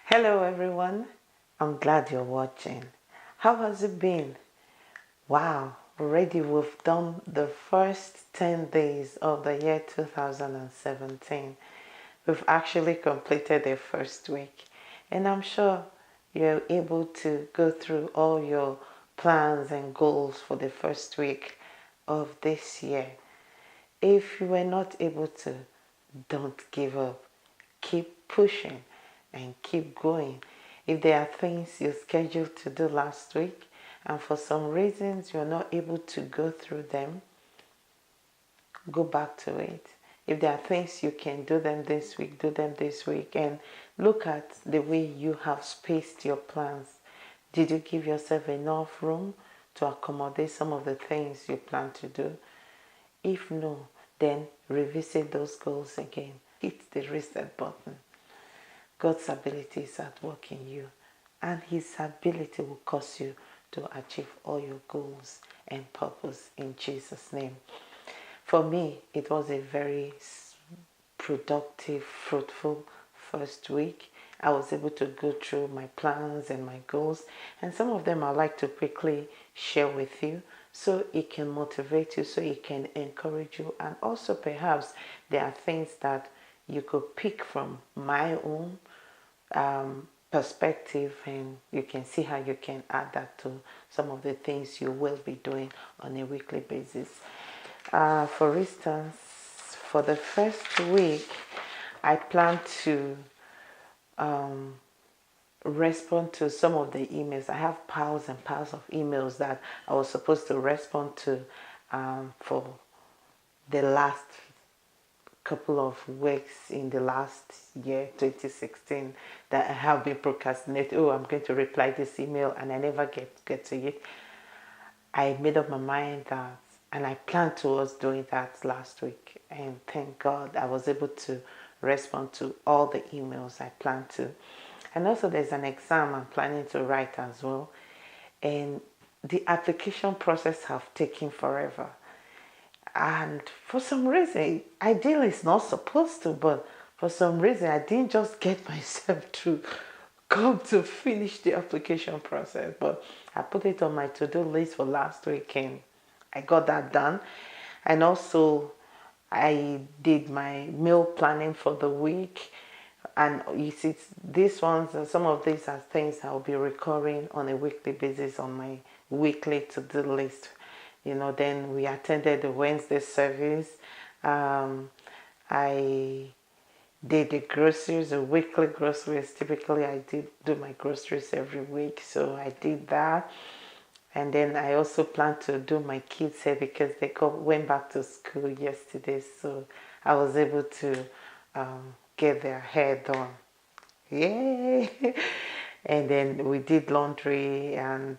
Hello everyone, I'm glad you're watching. How has it been? Wow, already we've done the first 10 days of the year 2017. We've actually completed the first week, and I'm sure you're able to go through all your plans and goals for the first week of this year. If you were not able to, don't give up. Keep pushing and keep going. If there are things you scheduled to do last week and for some reasons you're not able to go through them, go back to it. If there are things you can do them this week, do them this week, and look at the way you have spaced your plans. Did you give yourself enough room to accommodate some of the things you plan to do? If no, then revisit those goals again. Hit the reset button. God's ability is at work in you, and His ability will cause you to achieve all your goals and purpose in Jesus' name. For me, it was a very productive, fruitful first week. I was able to go through my plans and my goals, and some of them I'd like to quickly share with you so it can motivate you, so it can encourage you, and also perhaps there are things that you could pick from my own perspective, and you can see how you can add that to some of the things you will be doing on a weekly basis. For instance, for the first week, I plan to respond to some of the emails. I have piles and piles of emails that I was supposed to respond to for the last couple of weeks in the last year, 2016, that I have been procrastinating. Oh, I'm going to reply this email, and I never get to it. I made up my mind that, and I planned towards doing that last week, and thank God I was able to respond to all the emails I planned to. And also there's an exam I'm planning to write as well, and the application process have taken forever. And for some reason, ideally it's not supposed to, but for some reason I didn't just get myself to come to finish the application process. But I put it on my to-do list for last week, and I got that done. And also I did my meal planning for the week. And you see, these ones, some of these are things I'll be recurring on a weekly basis on my weekly to-do list. Then we attended the Wednesday service. I did the groceries, the weekly groceries. Typically, I do my groceries every week, so I did that. And then I also plan to do my kids' hair because they went back to school yesterday, so I was able to get their hair done. Yay! And then we did laundry, and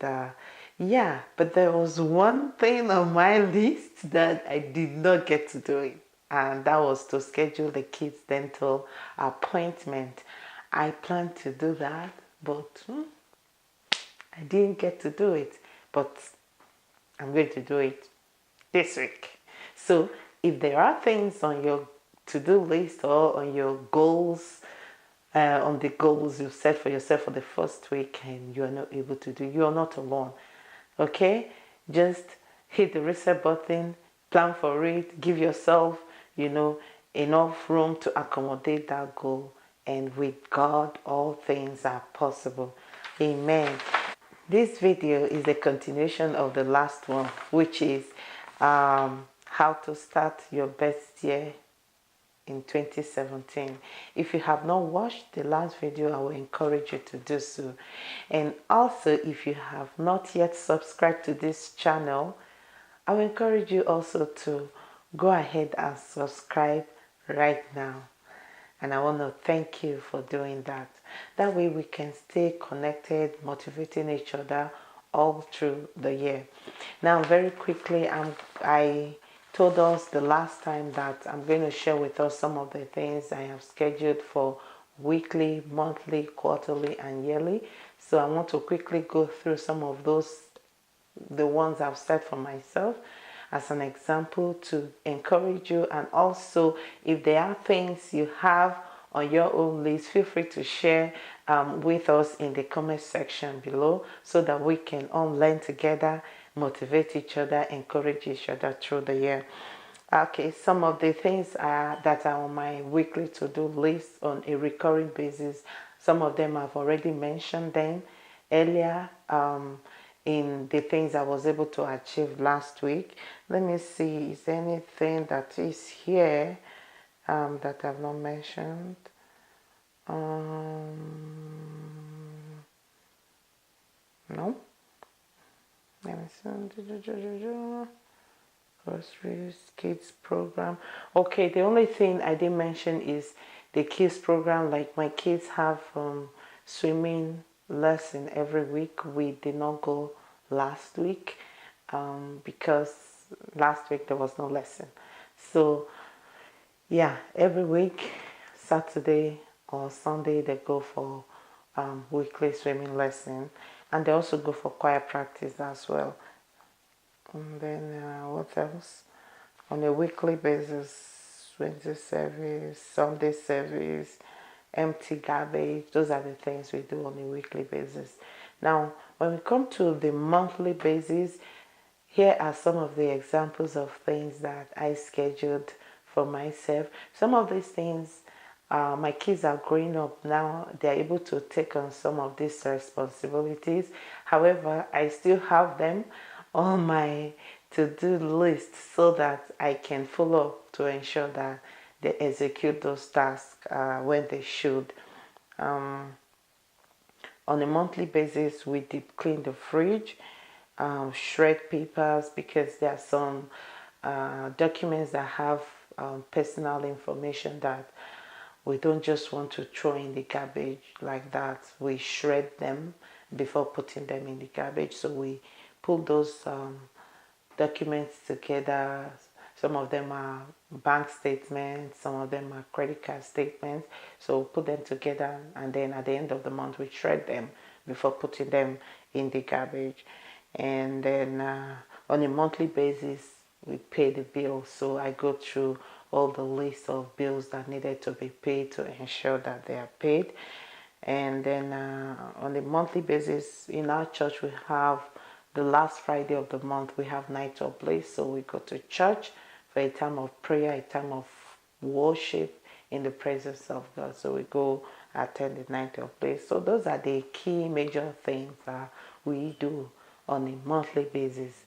yeah, but there was one thing on my list that I did not get to do it, and that was to schedule the kids' dental appointment. I planned to do that, but I didn't get to do it. But I'm going to do it this week. So if there are things on your to-do list or on your goals, on the goals you've set for yourself for the first week and you are not able to do, you are not alone. Okay? Just hit the reset button, plan for it, give yourself, enough room to accommodate that goal. And with God, all things are possible. Amen. This video is a continuation of the last one, which is how to start your best year in 2017. If you have not watched the last video, I will encourage you to do so. And also, if you have not yet subscribed to this channel, I will encourage you also to go ahead and subscribe right now. And I want to thank you for doing that. That way we can stay connected, motivating each other all through the year. Now, very quickly, I told us the last time that I'm going to share with us some of the things I have scheduled for weekly, monthly, quarterly, and yearly. So I want to quickly go through some of those, the ones I've set for myself as an example to encourage you. And also, if there are things you have on your own list, feel free to share with us in the comment section below so that we can all learn together, motivate each other, encourage each other through the year. Okay, some of the things that are on my weekly to-do list on a recurring basis, some of them I've already mentioned them earlier in the things I was able to achieve last week. Let me see, is there anything that is here that I've not mentioned? No. Let me see. Groceries, kids program. Okay, the only thing I didn't mention is the kids program. Like my kids have swimming lesson every week. We did not go last week because last week there was no lesson. So yeah, every week, Saturday or Sunday, they go for weekly swimming lesson, and they also go for choir practice as well. And then what else? On a weekly basis, Wednesday service, Sunday service, empty garbage. Those are the things we do on a weekly basis. Now, when we come to the monthly basis, here are some of the examples of things that I scheduled for myself. Some of these things, my kids are growing up now. They're able to take on some of these responsibilities. However, I still have them on my to-do list so that I can follow up to ensure that they execute those tasks when they should. On a monthly basis, we deep clean the fridge, shred papers because there are some documents that have personal information that we don't just want to throw in the garbage like that. We shred them before putting them in the garbage. So we put those documents together. Some of them are bank statements, some of them are credit card statements. So put them together, and then at the end of the month we shred them before putting them in the garbage. And then on a monthly basis we pay the bills. So I go through all the list of bills that needed to be paid to ensure that they are paid. And then on a monthly basis in our church we have the last Friday of the month we have night of bliss. So we go to church for a time of prayer, a time of worship in the presence of God. So we go attend the night of bliss. So those are the key major things that we do on a monthly basis.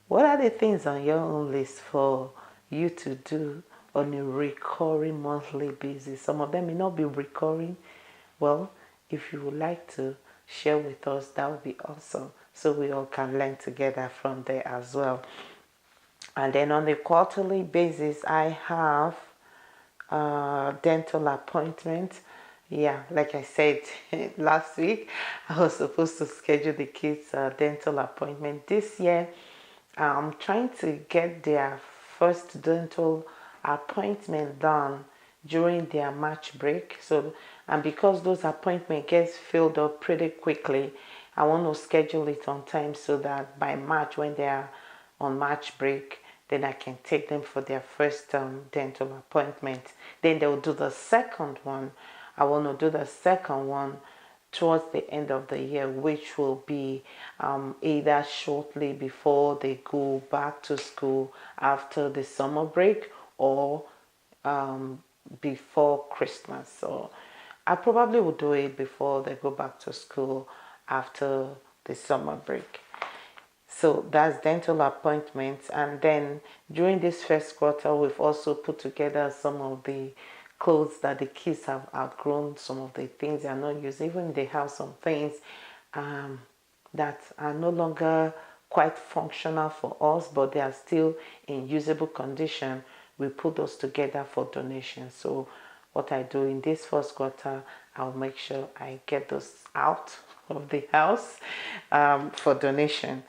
What are the things on your own list for you to do on a recurring monthly basis? Some of them may not be recurring. Well, if you would like to share with us, that would be awesome, so we all can learn together from there as well. And then on a quarterly basis, I have dental appointment. Yeah, like I said last week, I was supposed to schedule the kids' dental appointment. This year, I'm trying to get their first dental appointment done during their March break. So, and because those appointments gets filled up pretty quickly, I want to schedule it on time so that by March, when they are on March break, then I can take them for their first dental appointment. Then they'll do the second one. I want to do the second one towards the end of the year, which will be either shortly before they go back to school after the summer break or before Christmas. So I probably will do it before they go back to school after the summer break. So that's dental appointments. And then during this first quarter, we've also put together some of the clothes that the kids have outgrown, some of the things they are not using. Even they have some things that are no longer quite functional for us, but they are still in usable condition. We put those together for donation. So what I do in this first quarter, I'll make sure I get those out of the house for donation.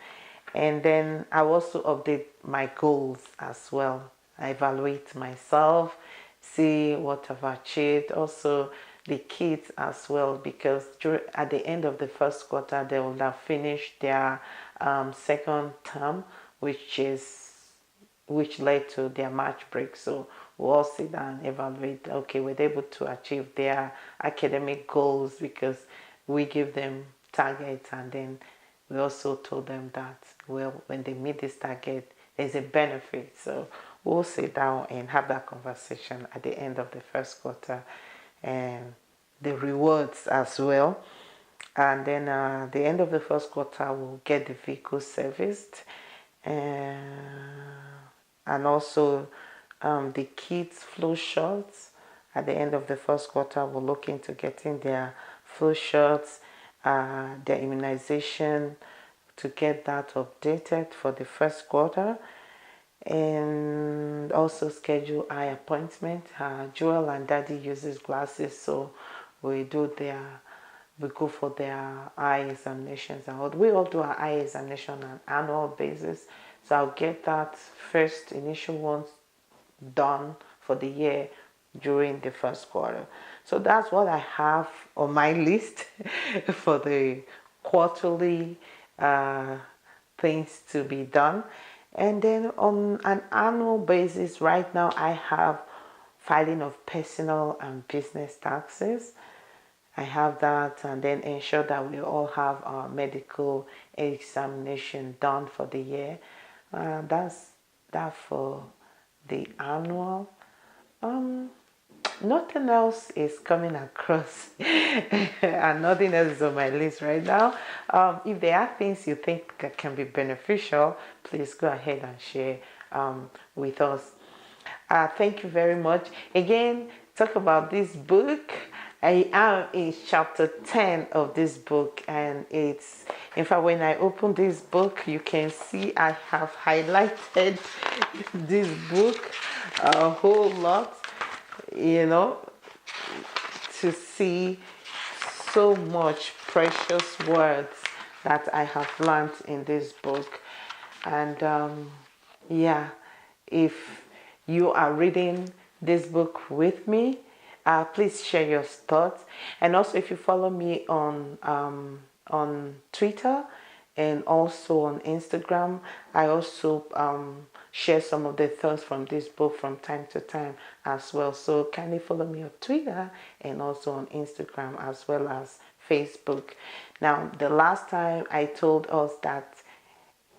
And then I also update my goals as well. I evaluate myself, see what I've achieved. Also the kids as well, because at the end of the first quarter they will have finished their second term, which led to their March break. So we'll all sit down and evaluate, okay, were they able to achieve their academic goals, because we give them targets, and then we also told them that, well, when they meet this target, there's a benefit. So we'll sit down and have that conversation at the end of the first quarter, and the rewards as well. And then at the end of the first quarter, we'll get the vehicle serviced, and also the kids' flu shots. At the end of the first quarter, we'll look into getting their flu shots, their immunization, to get that updated for the first quarter, and also schedule eye appointment. Joel and Daddy uses glasses, so we go for their eye examinations, and we all do our eye examination on an annual basis. So I'll get that first initial ones done for the year during the first quarter. So that's what I have on my list for the quarterly things to be done. And then on an annual basis, right now I have filing of personal and business taxes. I have that, and then ensure that we all have our medical examination done for the year. That's that for the annual. Nothing else is coming across and nothing else is on my list right now. If there are things you think that can be beneficial, please go ahead and share with us. Thank you very much. Again, talk about this book. I am in chapter 10 of this book, and it's, in fact, when I open this book, you can see I have highlighted this book a whole lot, to see so much precious words that I have learned in this book. And yeah, if you are reading this book with me, please share your thoughts. And also, if you follow me on Twitter and also on Instagram, I also share some of the thoughts from this book from time to time as well. So kindly follow me on Twitter and also on Instagram as well as Facebook. Now, the last time I told us that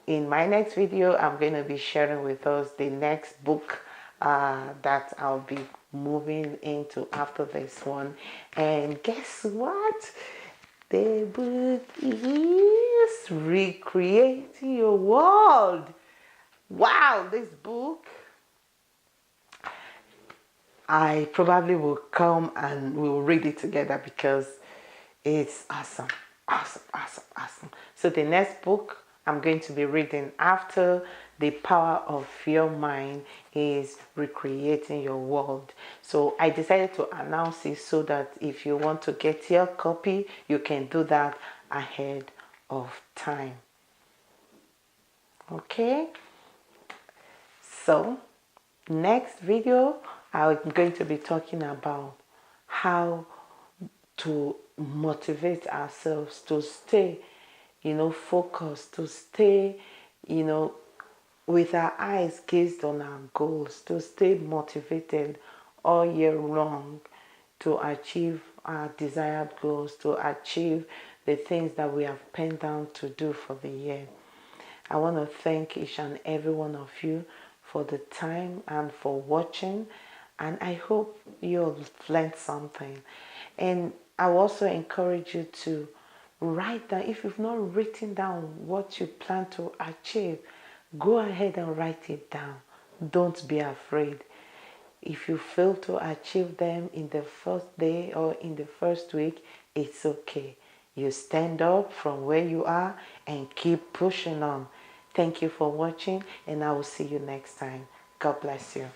in my next video, I'm going to be sharing with us the next book that I'll be moving into after this one. And guess what? The book is Recreating Your World. Wow, this book, I probably will come and we'll read it together because it's awesome. So the next book I'm going to be reading after The Power of Your Mind is Recreating Your World. So I decided to announce it so that if you want to get your copy, you can do that ahead of time. Okay? So next video, I'm going to be talking about how to motivate ourselves to stay, focused, to stay, with our eyes gazed on our goals, to stay motivated all year long to achieve our desired goals, to achieve the things that we have penned down to do for the year. I want to thank each and every one of you for the time and for watching, and I hope you've learned something. And I will also encourage you to write down, if you've not written down what you plan to achieve, go ahead and write it down. Don't be afraid. If you fail to achieve them in the first day or in the first week, it's okay. You stand up from where you are and keep pushing on. Thank you for watching, and I will see you next time. God bless you.